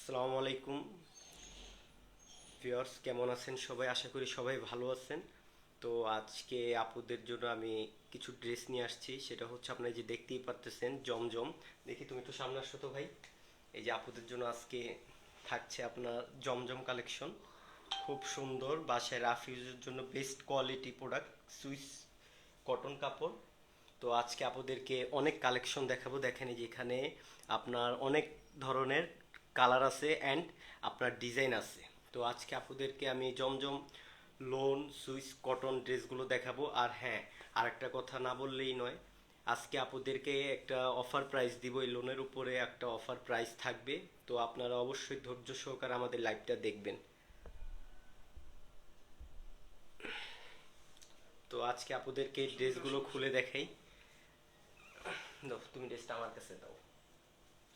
আসসালামু আলাইকুম ভিউয়ার্স, কেমন আছেন সবাই? আশা করি সবাই ভালো আছেন। তো আজকে আপুদের জন্য আমি কিছু ড্রেস নিয়ে আসছি। সেটা হচ্ছে আপনারা যে দেখতেই পারতেছেন জমজম। দেখি তুমি তো সামনে আসো তো ভাই। এই যে আপুদের জন্য আজকে থাকছে আপনার জমজম কালেকশন। খুব সুন্দর, বাসায় রাফ ইউজের জন্য best quality product, Swiss cotton কাপড়। তো আজকে আপনাদেরকে অনেক কালেকশন দেখাবো। দেখেন এই যে এখানে আপনার অনেক ধরনের কালার আছে অ্যান্ড আপনার ডিজাইন আছে। তো আজকে আপনাদেরকে আমি জমজম লোন সুইস কটন ড্রেসগুলো দেখাবো। আর হ্যাঁ, আরেকটা কথা না বললেই নয়, আজকে আপনাদেরকে একটা অফার প্রাইস দিব। এই লোনের উপরে একটা অফার প্রাইস থাকবে। তো আপনারা অবশ্যই ধৈর্য সহকারে আমাদের লাইভটা দেখবেন। তো আজকে আপনাদেরকে এই ড্রেসগুলো খুলে দেখাই। দাও, তুমি ড্রেসটা আমার কাছে দাও।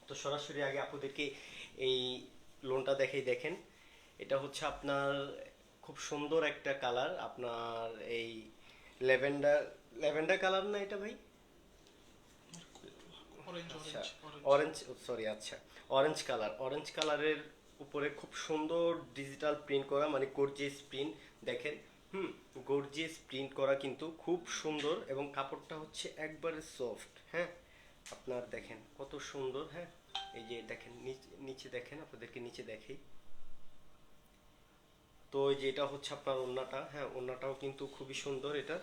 তো সরাসরি আগে আপনাদেরকে এই লোনটা দেখাই। দেখেন, এটা হচ্ছে আপনার খুব সুন্দর একটা কালার, আপনার এই ল্যাভেন্ডার ল্যাভেন্ডার কালার না এটা ভাই? অরেঞ্জ আচ্ছা, অরেঞ্জ অরেঞ্জ অরেঞ্জ, সরি, আচ্ছা, অরেঞ্জ কালারের উপরে খুব সুন্দর ডিজিটাল প্রিন্ট করা, মানে গর্জিয়াস প্রিন্ট। দেখেন, গর্জিয়াস প্রিন্ট করা কিন্তু খুব সুন্দর, এবং কাপড়টা হচ্ছে একবারে সফট। হ্যাঁ, আপনার দেখেন কত সুন্দর। হ্যাঁ, এই যে দেখেন নিচে নিচে দেখেন, আপনাদেরকে নিচে দেখাই। তো এই যে এটা হচ্ছে আপনার ওড়নাটা। হ্যাঁ, ওড়নাটাও কিন্তু খুবই সুন্দর এটা।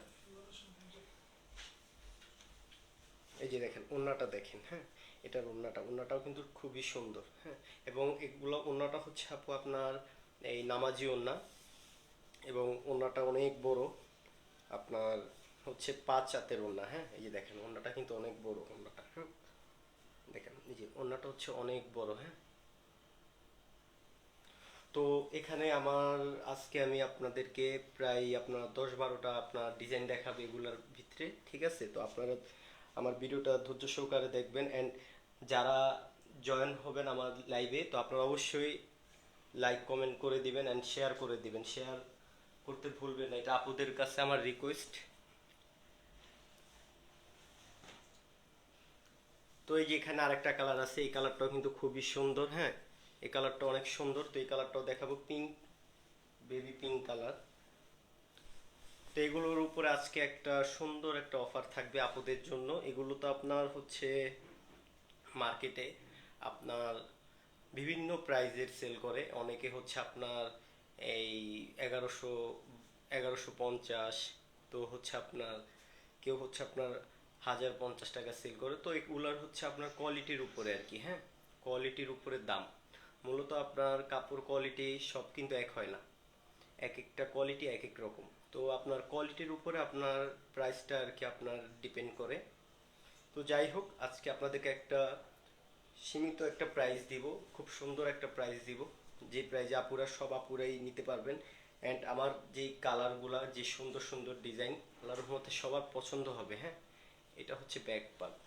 এই যে দেখেন ওড়নাটা দেখেন। হ্যাঁ, এটার ওড়নাটাও কিন্তু খুবই সুন্দর। হ্যাঁ, এবং এগুলো ওড়নাটা হচ্ছে আপু আপনার এই নামাজি ওড়না, এবং ওড়নাটা অনেক বড়। আপনার হচ্ছে 5 হাতের ওড়না। হ্যাঁ, এই যে দেখেন ওড়নাটা কিন্তু অনেক বড় ওড়নাটা। হ্যাঁ, দেখেন এই যে ওড়নাটা হচ্ছে অনেক বড়। হ্যাঁ, তো এখানে আমার আজকে আমি আপনাদেরকে প্রায় আপনার 10-12টা আপনার ডিজাইন দেখাবো এগুলোর ভিতরে। ঠিক আছে? তো আপনারা আমার ভিডিওটা ধৈর্য সহকারে দেখবেন, অ্যান্ড যারা জয়েন হবেন আমার লাইভে, তো আপনারা অবশ্যই লাইক কমেন্ট করে দিবেন অ্যান্ড শেয়ার করে দিবেন। শেয়ার করতে ভুলবেন না, এটা আপুদের কাছে আমার রিকোয়েস্ট। তো এই যে এখানে আরেকটা কালার আছে, এই কালারটাও কিন্তু খুবই সুন্দর। হ্যাঁ, এই কালারটা অনেক সুন্দর। তো এই কালারটাও দেখাবো, পিঙ্ক, বেবি পিঙ্ক কালার। তো এগুলোর উপরে আজকে একটা সুন্দর একটা অফার থাকবে আপুদের জন্য। এগুলো তো আপনার হচ্ছে মার্কেটে আপনার বিভিন্ন প্রাইজের সেল করে। অনেকে হচ্ছে আপনার এই 1150, তো হচ্ছে আপনার কেউ হচ্ছে আপনার 1050 টাকা সেল করে। তো এগুলার হচ্ছে আপনার কোয়ালিটির উপরে আর কি। হ্যাঁ, কোয়ালিটির উপরে দাম। মূলত আপনার কাপড় কোয়ালিটি সব কিন্তু এক হয় না, এক একটা কোয়ালিটি এক এক রকম। তো আপনার কোয়ালিটির উপরে আপনার প্রাইসটা আর কি আপনার ডিপেন্ড করে। তো যাই হোক, আজকে আপনাদেরকে একটা সীমিত একটা প্রাইস দিব, খুব সুন্দর একটা প্রাইস দিব, যে প্রাইজে আপুরাই নিতে পারবেন। অ্যান্ড আমার যেই কালারগুলা, যে সুন্দর সুন্দর ডিজাইন, আল্লাহর মধ্যে সবার পছন্দ হবে। হ্যাঁ, এটা হচ্ছে ব্যাক পার্ট,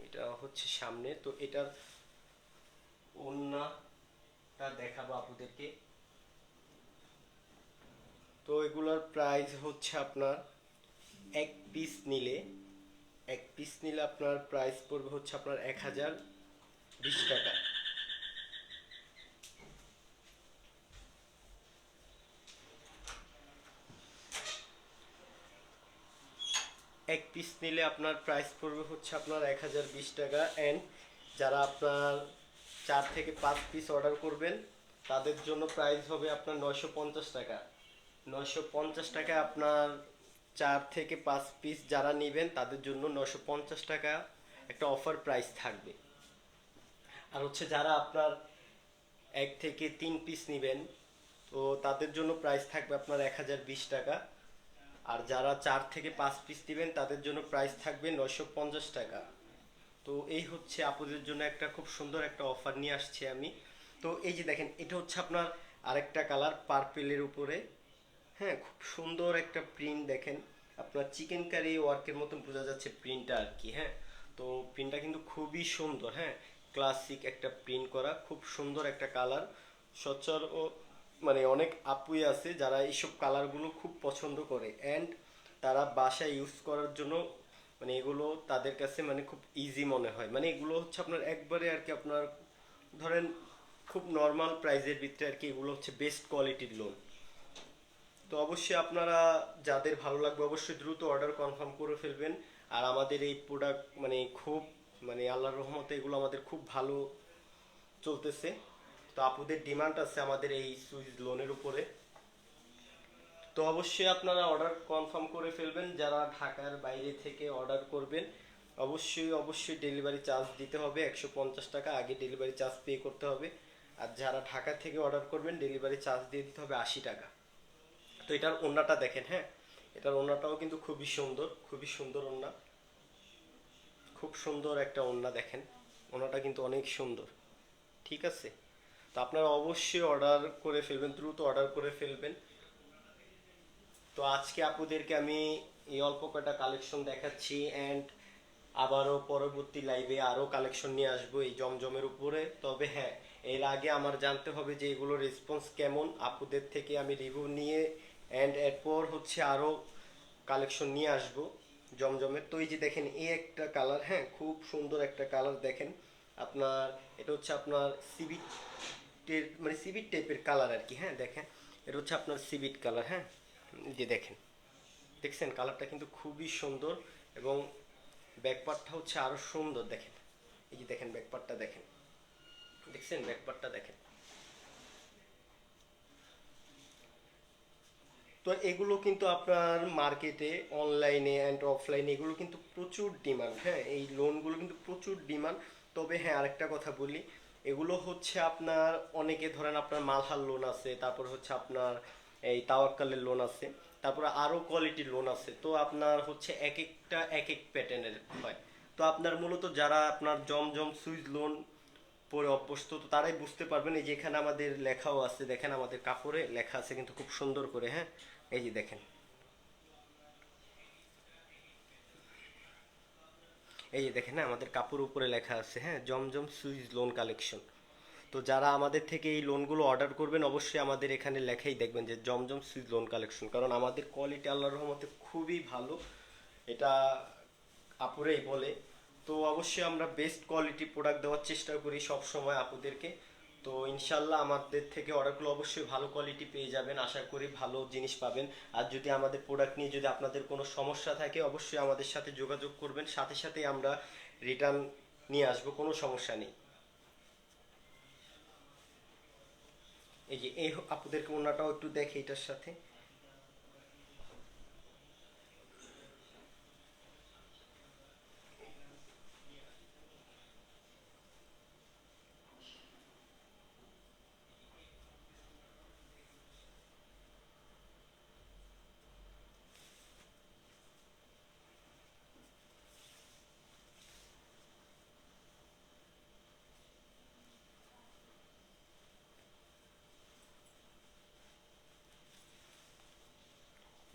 এটা হচ্ছে সামনে। তো এটার ওড়নাটা দেখাবো আপুদেরকে। তো এগুলার প্রাইস হচ্ছে আপনার এক পিস নিলে এক পিস নিলে আপনার প্রাইস পড়বে হচ্ছে আপনার 1020 টাকা। এক পিস নিলে আপনার প্রাইস পড়বে হচ্ছে আপনার 1020 টাকা। অ্যান্ড যারা আপনার 4 থেকে 5 পিস অর্ডার করবেন, তাদের জন্য প্রাইস হবে আপনার 950 টাকা। 950 টাকায় আপনার 4 থেকে 5 পিস যারা নেবেন তাদের জন্য 950 টাকা একটা অফার প্রাইস থাকবে। আর হচ্ছে যারা আপনার 1 থেকে 3 পিস নেবেন, তো তাদের জন্য প্রাইস থাকবে আপনার 1020 টাকা। আর যারা 4 থেকে 5 পিস নেবেন তাদের জন্য প্রাইস থাকবে 950 টাকা। তো এই হচ্ছে আপুদের জন্য একটা খুব সুন্দর একটা অফার নিয়ে আসছি আমি। তো এই যে দেখেন, এটা হচ্ছে আপনার আরেকটা কালার পার্পেলের উপরে। হ্যাঁ, খুব সুন্দর একটা প্রিন্ট দেখেন, আপনার চিকেন কারি ওয়ার্কের মতন বোঝা যাচ্ছে প্রিন্টটা আর কি। হ্যাঁ, তো প্রিন্টটা কিন্তু খুবই সুন্দর। হ্যাঁ, ক্লাসিক একটা প্রিন্ট করা, খুব সুন্দর একটা কালার। সচর ও মানে অনেক আপুই আছে যারা এইসব কালারগুলো খুব পছন্দ করে, অ্যান্ড তারা বাসায় ইউজ করার জন্য মানে এগুলো তাদের কাছে মানে খুব ইজি মনে হয়। মানে এগুলো হচ্ছে আপনার একবারে আর কি আপনার ধরেন খুব নর্মাল প্রাইজের ভিতরে আর কি, এগুলো হচ্ছে বেস্ট কোয়ালিটির লোন। তো অবশ্যই আপনারা যাদের ভালো লাগবে অবশ্যই দ্রুত অর্ডার কনফার্ম করে ফেলবেন। আর আমাদের এই প্রোডাক্ট মানে খুব মানে আল্লাহর রহমতে এগুলো আমাদের খুব ভালো চলতেছে। তো আপুদের ডিমান্ড আছে আমাদের এই সুইস লোনের উপরে। তো অবশ্যই আপনারা অর্ডার কনফার্ম করে ফেলবেন। যারা ঢাকার বাইরে থেকে অর্ডার করবেন অবশ্যই অবশ্যই ডেলিভারি চার্জ দিতে হবে 150 টাকা, আগে ডেলিভারি চার্জ পে করতে হবে। আর যারা ঢাকা থেকে অর্ডার করবেন ডেলিভারি চার্জ দিয়ে দিতে হবে 80 টাকা। তো এটার ওড়নাটা দেখেন, হ্যাঁ এটার ওড়নাটাও কিন্তু খুবই সুন্দর, খুবই সুন্দর ওড়না, খুব সুন্দর একটা ওড়না দেখেন। ওড়নাটা কিন্তু অনেক সুন্দর, ঠিক আছে। তো আপনারা অবশ্যই অর্ডার করে ফেলবেন, দ্রুত অর্ডার করে ফেলবেন। তো আজকে আপুদেরকে আমি এই অল্প কয়টা কালেকশন দেখাচ্ছি, অ্যান্ড আবারও পরবর্তী লাইভে আরও কালেকশন নিয়ে আসবো এই জমজমের উপরে। তবে হ্যাঁ, এর আগে আমার জানতে হবে যে এগুলোর রেসপন্স কেমন, আপুদের থেকে আমি রিভিউ নিয়ে অ্যান্ড এরপর হচ্ছে আরও কালেকশন নিয়ে আসবো জমজমের। তো এই যে দেখেন এই একটা কালার, হ্যাঁ খুব সুন্দর একটা কালার দেখেন আপনার। এটা হচ্ছে আপনার সিভিট মানে সিভিট টাইপের কালার আর কি, হ্যাঁ দেখেন এটা হচ্ছে আপনার সিভিট কালার, হ্যাঁ এই যে দেখেন, দেখছেন কালারটা কিন্তু খুবই সুন্দর। এবং ব্যাকপার্টটা হচ্ছে আরো সুন্দর দেখেন, এই যে দেখেন ব্যাকপার্টটা দেখেন, দেখছেন ব্যাকপার্টটা দেখেন। তো এগুলো কিন্তু আপনার মার্কেটে অনলাইনে অ্যান্ড অফলাইনে এগুলো কিন্তু প্রচুর ডিমান্ড, হ্যাঁ এই লোনগুলো কিন্তু প্রচুর ডিমান্ড। তবে হ্যাঁ আরেকটা কথা বলি, এগুলো হচ্ছে আপনার অনেকে ধরেন আপনার মালহার লোন আছে, তারপর হচ্ছে আপনার এই তাওয়াক্কালের লোন আছে, তারপরে আরও কোয়ালিটির লোন আছে। তো আপনার হচ্ছে এক একটা এক এক প্যাটার্নের হয়। তো আপনার মূলত যারা আপনার জমজম সুইচ লোন পরে অভ্যস্ত তো তারাই বুঝতে পারবেন। এই যে এখানে আমাদের লেখাও আছে দেখেন, আমাদের কাপড়ে লেখা আছে কিন্তু খুব সুন্দর করে, হ্যাঁ এই যে দেখেন, এই যে দেখেন, হ্যাঁ আমাদের কাপড় উপরে লেখা আছে, হ্যাঁ জমজম সুইচ লোন কালেকশন। তো যারা আমাদের থেকে এই লোনগুলো অর্ডার করবেন অবশ্যই আমাদের এখানে লেখাই দেখবেন যে জমজম সুইচ লোন কালেকশন, কারণ আমাদের কোয়ালিটি আল্লাহর রহমতে খুবই ভালো, এটা আপুরাই বলে। তো অবশ্যই আমরা বেস্ট কোয়ালিটি প্রোডাক্ট দেওয়ার চেষ্টা করি সব সময় আপুদেরকে। তো ইনশাল্লাহ আমাদের থেকে অর্ডারগুলো অবশ্যই ভালো কোয়ালিটি পেয়ে যাবেন, আশা করি ভালো জিনিস পাবেন। আর যদি আমাদের প্রোডাক্ট নিয়ে যদি আপনাদের কোনো সমস্যা থাকে অবশ্যই আমাদের সাথে যোগাযোগ করবেন, সাথে সাথে আমরা রিটার্ন নিয়ে আসবো, কোনো সমস্যা নেই। এই যে এই আপুদেরকে ওনাটাও একটু দেখে এটার সাথে।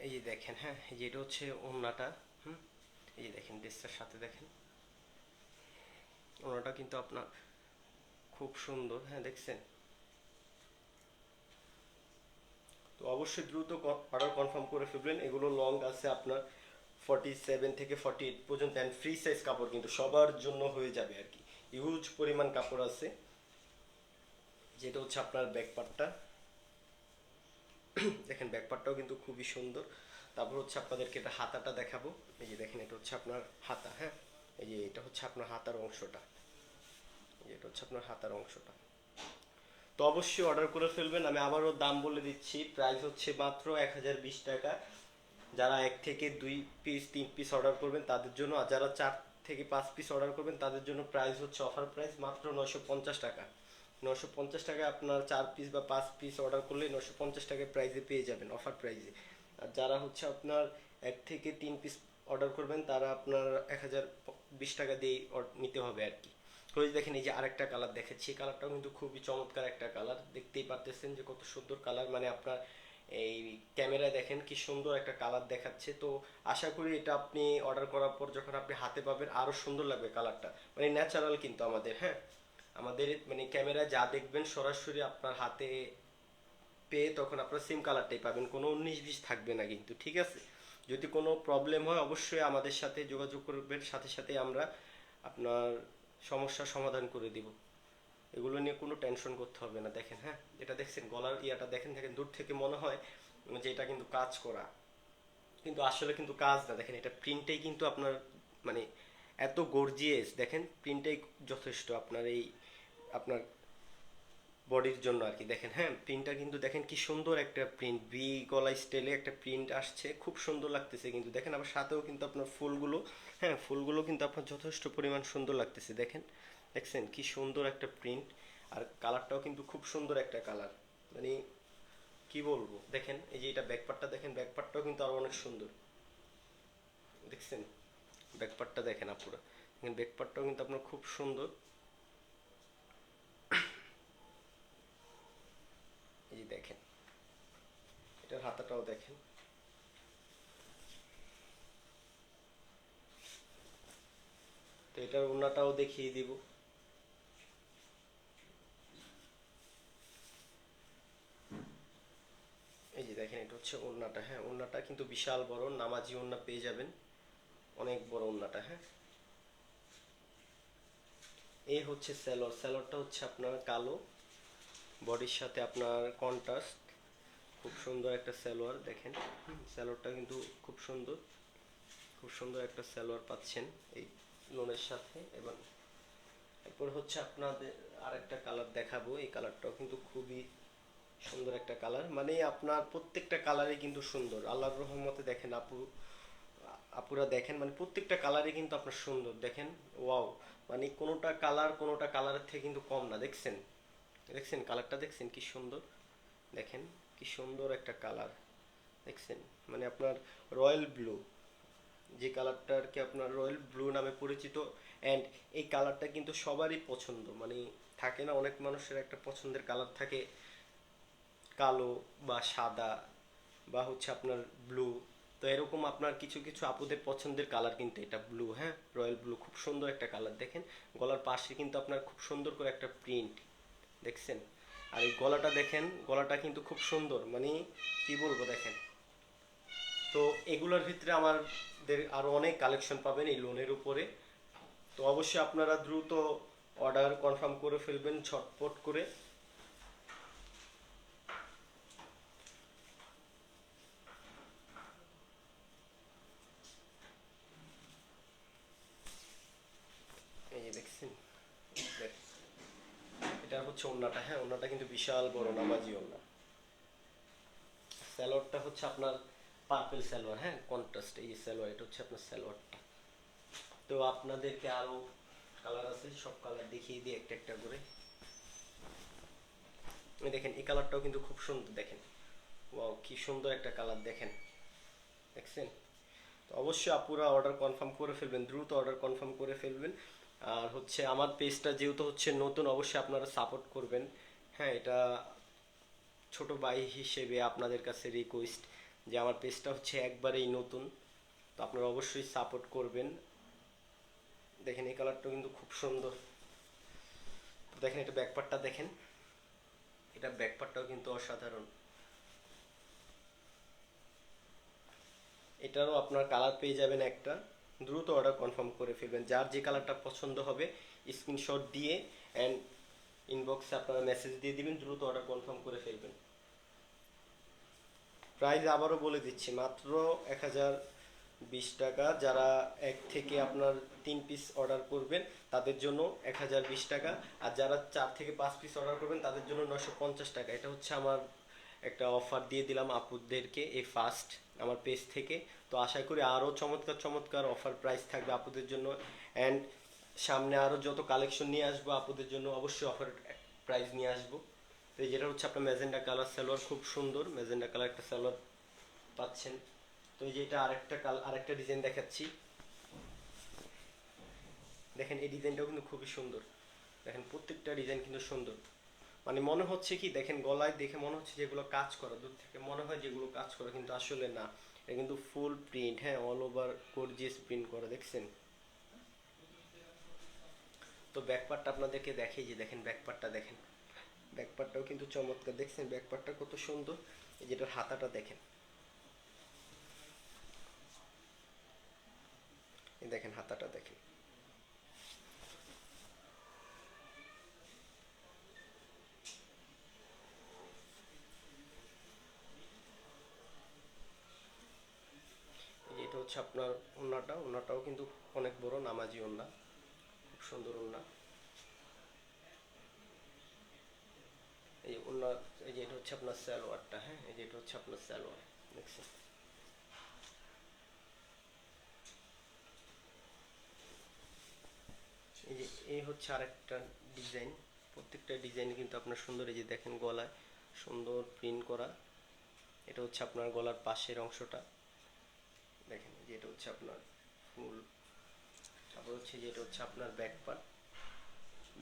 এই যে দেখেন, হ্যাঁ এই যে এটা হচ্ছে ওড়নাটা, হুম এই যে দেখেন ড্রেসটার সাথে দেখেন ওড়নাটা কিন্তু আপনার খুব সুন্দর, হ্যাঁ দেখছেন। তো অবশ্যই দ্রুত অর্ডার কনফার্ম করে ফেলবেন। এগুলো লং আছে আপনার 47 থেকে 48 পর্যন্ত, অ্যান্ড ফ্রি সাইজ কাপড় কিন্তু সবার জন্য হয়ে যাবে আর কি, হিউজ পরিমাণ কাপড় আছে। যেটা হচ্ছে আপনার ব্যাক পার্টটা দেখেন, ব্যাক পার্টটাও কিন্তু খুবই সুন্দর। তারপর হচ্ছে আপনাদেরকে এটা হাতাটা দেখাবো, এই যে দেখেন এটা হচ্ছে আপনার হাতা, হ্যাঁ এই যে এটা হচ্ছে আপনার হাতার অংশটা, এই যে এটা হচ্ছে আপনার হাতার অংশটা। তো অবশ্যই অর্ডার করে ফেলবেন। আমি আবারও দাম বলে দিচ্ছি, প্রাইস হচ্ছে মাত্র 1020 টাকা। যারা 1 থেকে 2 পিস 3 পিস অর্ডার করবেন তাদের জন্য, আর যারা 4 থেকে 5 পিস অর্ডার করবেন তাদের জন্য প্রাইস হচ্ছে অফার প্রাইস মাত্র 950 টাকা। 950 টাকায় আপনার 4 পিস বা 5 পিস অর্ডার করলে 950 টাকায় প্রাইসে পেয়ে যাবেন অফার প্রাইসে। আর যারা হচ্ছে আপনার 1 থেকে 3 পিস অর্ডার করবেন তারা আপনার 1020 টাকা দিয়ে নিতে হবে আর কি। তো এই যে দেখেন এই যে আরেকটা কালার দেখাচ্ছি, এই কালারটাও কিন্তু খুবই চমৎকার একটা কালার, দেখতেই পারতেছেন যে কত সুন্দর কালার, মানে আপনার এই ক্যামেরায় দেখেন কি সুন্দর একটা কালার দেখাচ্ছে। তো আশা করি এটা আপনি অর্ডার করার পর যখন আপনি হাতে পাবেন আরো সুন্দর লাগবে কালারটা, মানে ন্যাচারাল কিন্তু আমাদের, হ্যাঁ আমাদের মানে ক্যামেরায় যা দেখবেন সরাসরি আপনার হাতে পেয়ে তখন আপনার সেম কালারটাই পাবেন, কোনো 19-20 থাকবে না কিন্তু, ঠিক আছে। যদি কোনো প্রবলেম হয় অবশ্যই আমাদের সাথে যোগাযোগ করবেন, সাথে সাথে আমরা আপনার সমস্যার সমাধান করে দিব। এগুলো নিয়ে কোনো টেনশন করতে হবে না। দেখেন, হ্যাঁ, এটা দেখছেন গলার ইয়াটা দেখেন, দেখেন দূর থেকে মনে হয় যে এটা কিন্তু কাজ করা, কিন্তু আসলে কিন্তু কাজ না। দেখেন এটা প্রিন্টেই কিন্তু আপনার মানে এত গর্জিয়াস, দেখেন প্রিন্টেই যথেষ্ট আপনার এই আপনার বডির জন্য আর কি। দেখেন, হ্যাঁ, প্রিন্টটা কিন্তু দেখেন কি সুন্দর একটা প্রিন্ট, ভি গলা স্টাইলে একটা প্রিন্ট আসছে, খুব সুন্দর লাগতেছে কিন্তু। দেখেন আবার সাথেও কিন্তু আপনার ফুলগুলো, হ্যাঁ, ফুলগুলো কিন্তু আপনার যথেষ্ট পরিমাণ সুন্দর লাগতেছে। দেখেন, দেখছেন কি সুন্দর একটা প্রিন্ট, আর কালারটাও কিন্তু খুব সুন্দর একটা কালার, মানে কি বলবো। দেখেন এই যে এটা ব্যাকপার্টটা দেখেন, ব্যাকপার্টটাও কিন্তু আরো অনেক সুন্দর, দেখছেন ব্যাকপার্টটা দেখেন আপুরা, দেখেন ব্যাকপার্টটাও কিন্তু আপনার খুব সুন্দর। এই যে দেখেন এটার হাতাটাও দেখেন, তো এটার ওড়নাটাও দেখিয়ে দিব। এই যে দেখেন এটা হচ্ছে ওড়নাটা, হ্যাঁ, ওড়নাটা কিন্তু বিশাল বড়, নামাজি ওড়না পেয়ে যাবেন, অনেক বড় ওড়নাটা, হ্যাঁ। এই হচ্ছে স্যালোয়ার, স্যালোয়ারটা হচ্ছে আপনার কালো, বডির সাথে আপনার কন্ট্রাস্ট, খুব সুন্দর একটা স্যালোয়ার। দেখেন স্যালোয়ারটা কিন্তু খুব সুন্দর, খুব সুন্দর একটা স্যালোয়ার পাচ্ছেন এই লোনের সাথে। এবং এরপর হচ্ছে আপনাদের আরেকটা কালার দেখাবো, এই কালারটাও কিন্তু খুবই সুন্দর একটা কালার, মানে আপনার প্রত্যেকটা কালারই কিন্তু সুন্দর আল্লাহর রহমতে। দেখেন আপুরা দেখেন, মানে প্রত্যেকটা কালারই কিন্তু আপনার সুন্দর। দেখেন ওয়াও, মানে কোনোটা কালারের থেকে কিন্তু কম না। দেখছেন, দেখছেন কালারটা দেখছেন কি সুন্দর, দেখেন কি সুন্দর একটা কালার, দেখছেন মানে আপনার রয়্যাল ব্লু, যে কালারটা আর কি আপনার রয়্যাল ব্লু নামে পরিচিত। অ্যান্ড এই কালারটা কিন্তু সবারই পছন্দ, মানে থাকে না অনেক মানুষের একটা পছন্দের কালার থাকে, কালো বা সাদা বা হচ্ছে আপনার ব্লু। তো এরকম আপনার কিছু কিছু আপুদের পছন্দের কালার কিন্তু এটা ব্লু, হ্যাঁ, রয়্যাল ব্লু, খুব সুন্দর একটা কালার। দেখেন গলার পাশে কিন্তু আপনার খুব সুন্দর করে একটা প্রিন্ট, দেখছেন। আর এই গলাটা দেখেন, গলাটা কিন্তু খুব সুন্দর, মানে কি বলবো। দেখেন, তো এগুলোর ভিতরে আমাদের আরো অনেক কালেকশন পাবেন এই লোনের উপরে। তো অবশ্যই আপনারা দ্রুত অর্ডার কনফার্ম করে ফেলবেন ঝটপট করে। এই যে দেখছেন, এটা হচ্ছে ওড়নাটা, হ্যাঁ, ওড়নাটা কিন্তু বিশাল বড় নামাজি ওড়না। স্যালোয়ারটা হচ্ছে আপনার পার্পল স্যালোয়ার, হ্যাঁ, কন্ট্রাস্ট। এই যে স্যালোয়ার, এটা হচ্ছে আপনার স্যালোয়ারটা। তো আপনাদেরকে আরো কালার আছে, সব কালার দেখিয়ে দিই একটা একটা করে। এই দেখেন এই কালারটাও কিন্তু খুব সুন্দর, দেখেন ওয়াও কি সুন্দর একটা কালার, দেখেন, দেখছেন। তো অবশ্যই আপুরা অর্ডার কনফার্ম করে ফেলবেন, দ্রুত অর্ডার কনফার্ম করে ফেলবেন। আর হচ্ছে আমার পেজটা যেহেতু হচ্ছে নতুন, অবশ্যই আপনারা সাপোর্ট করবেন, হ্যাঁ, এটা ছোট ভাই হিসেবে আপনাদের কাছে রিকোয়েস্ট যে আমার পেজটা হচ্ছে একবারেই নতুন, তো আপনারা অবশ্যই সাপোর্ট করবেন। দেখেন এই কালারটা কিন্তু খুব সুন্দর, দেখেন এটা ব্যাকপার্টটা দেখেন, এটা ব্যাকপার্টটাও কিন্তু অসাধারণ। এটারও আপনার কালার পেয়ে যাবেন একটা, দ্রুত অর্ডার কনফার্ম করে ফেলবেন। যার যে কালারটা পছন্দ হবে স্ক্রিনশট দিয়ে অ্যান্ড ইনবক্সে আপনারা মেসেজ দিয়ে দিবেন, দ্রুত অর্ডার কনফার্ম করে ফেলবেন। প্রাইস আবারও বলে দিচ্ছি, মাত্র 1020 টাকা। যারা এক থেকে আপনার 3 পিস অর্ডার করবেন তাদের জন্য 1020 টাকা, আর যারা 4 থেকে 5 পিস অর্ডার করবেন তাদের জন্য 950 টাকা। এটা হচ্ছে আমার একটা অফার দিয়ে দিলাম আপুদেরকে এই ফার্স্ট আমার পেজ থেকে। তো আশা করি আরও চমৎকার চমৎকার অফার প্রাইস থাকবে আপুদের জন্য। অ্যান্ড সামনে আরও যত কালেকশন নিয়ে আসবো আপুদের জন্য অবশ্যই অফার প্রাইস নিয়ে আসবো। তো এই যেটা হচ্ছে আপনার ম্যাজেন্ডা কালার সালোয়ার, খুব সুন্দর ম্যাজেন্ডা কালার একটা সালোয়ার পাচ্ছেন। তো এই যে এটা আরেকটা ডিজাইন দেখাচ্ছি, দেখেন এই ডিজাইনটাও কিন্তু খুবই সুন্দর। দেখেন প্রত্যেকটা ডিজাইন কিন্তু সুন্দর, মানে মনে হচ্ছে কি, দেখেন গলায় দেখে মনে হচ্ছে যেগুলো কাজ করা, দূর থেকে মনে হয় যেগুলো কাজ করা, কিন্তু আসলে না, এটা কিন্তু ফুল প্রিন্ট, হ্যাঁ, অল ওভার গর্জিয়াস প্রিন্ট করা, দেখছেন। তো ব্যাকপার্টটা আপনাদেরকে দেখাই, যে দেখেন ব্যাকপার্টটা দেখেন, ব্যাকপার্টটাও কিন্তু চমৎকার, দেখছেন ব্যাকপার্টটা কত সুন্দর। এই যেটার হাতাটা দেখেন, এই দেখেন হাতাটা দেখেন, হচ্ছে আপনার ওড়নাটা, ওড়নাটাও কিন্তু অনেক বড় নামাজি ওড়না, খুব সুন্দর ওড়না। এই ওড়না, এই যে এটা হচ্ছে আপনার সালোয়ারটা, হ্যাঁ এই যে এটা হচ্ছে আপনার সালোয়ার, দেখছেন। এই যে এই হচ্ছে আরেকটা ডিজাইন, প্রত্যেকটা ডিজাইন কিন্তু আপনার সুন্দর। এই যে দেখেন গলায় সুন্দর প্রিন্ট করা, এটা হচ্ছে আপনার গলার পাশের অংশটা, দেখেন যে এটা হচ্ছে আপনার ফুল। তারপর হচ্ছে যে এটা হচ্ছে আপনার ব্যাক পার্ট,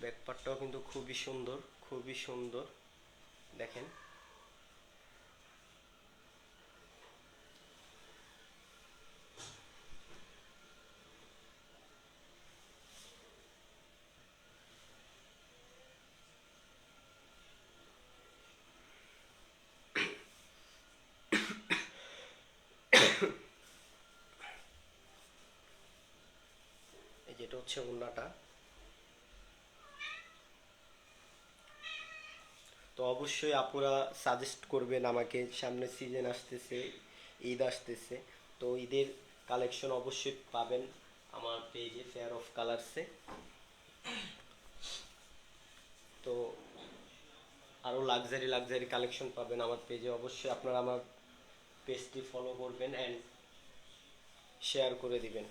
ব্যাক পার্টটাও কিন্তু খুবই সুন্দর, খুবই সুন্দর, দেখেন। এই যেটা হচ্ছে ওড়নাটা। তো অবশ্যই আপুরা সাজেস্ট করবেন আমাকে, সামনে সিজন আসতেছে, ঈদ আসতেছে, তো ঈদের কালেকশন অবশ্যই পাবেন আমার পেজে ফেয়ার অফ কালার্সে। তো আরও লাক্সারি লাক্সারি কালেকশন পাবেন আমার পেজে, অবশ্যই আপনারা আমার পেজটি ফলো করবেন অ্যান্ড শেয়ার করে দিবেন।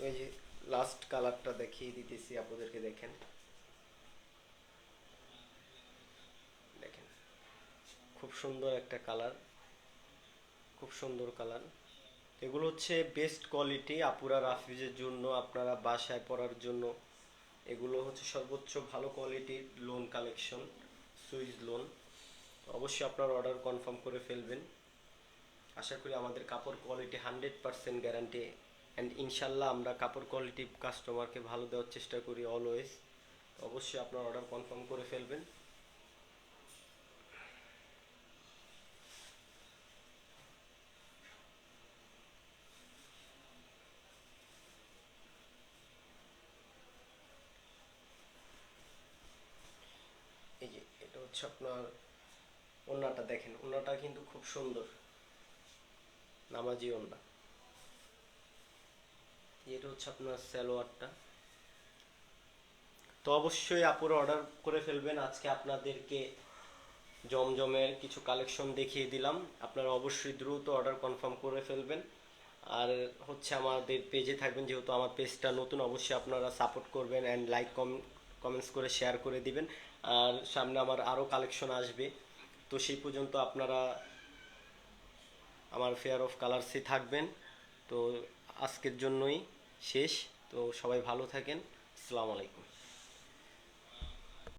ওই যে লাস্ট কালারটা দেখিয়ে দিতেছি আপনাদেরকে, দেখেন, দেখেন খুব সুন্দর একটা কালার, খুব সুন্দর কালার। এগুলো হচ্ছে বেস্ট কোয়ালিটি আপুরা রাফিজের জন্য, আপনারা বাসায় পরার জন্য। এগুলো হচ্ছে সর্বোচ্চ ভালো কোয়ালিটির লোন কালেকশন, সুইস লোন। অবশ্যই আপনার অর্ডার কনফার্ম করে ফেলবেন। আশা করি আমাদের কাপড় কোয়ালিটি 100% গ্যারান্টি, অ্যান্ড ইনশাল্লাহ আমরা কাপড় কোয়ালিটি কাস্টমারকে ভালো দেওয়ার চেষ্টা করি অলওয়েজ। অবশ্যই আপনার অর্ডার কনফার্ম করে ফেলবেন। এই যে এটা হচ্ছে আপনার ওড়নাটা, দেখেন ওড়নাটা কিন্তু খুব সুন্দর, নামাজি ওড়না। এটা হচ্ছে আপনার সালোয়ারটা। তো অবশ্যই আপুরা অর্ডার করে ফেলবেন। আজকে আপনাদেরকে জমজমের কিছু কালেকশন দেখিয়ে দিলাম, আপনারা অবশ্যই দ্রুত অর্ডার কনফার্ম করে ফেলবেন। আর হচ্ছে আমাদের পেজে থাকবেন, যেহেতু আমার পেজটা নতুন, অবশ্যই আপনারা সাপোর্ট করবেন অ্যান্ড লাইক কমেন্টস করে শেয়ার করে দিবেন। আর সামনে আমার আরও কালেকশন আসবে, তো সেই পর্যন্ত আপনারা আমার ফেয়ার অফ কালার্সে থাকবেন। তো আজকের জন্যই শেষ, তো সবাই ভালো থাকেন, আসসালামু আলাইকুম।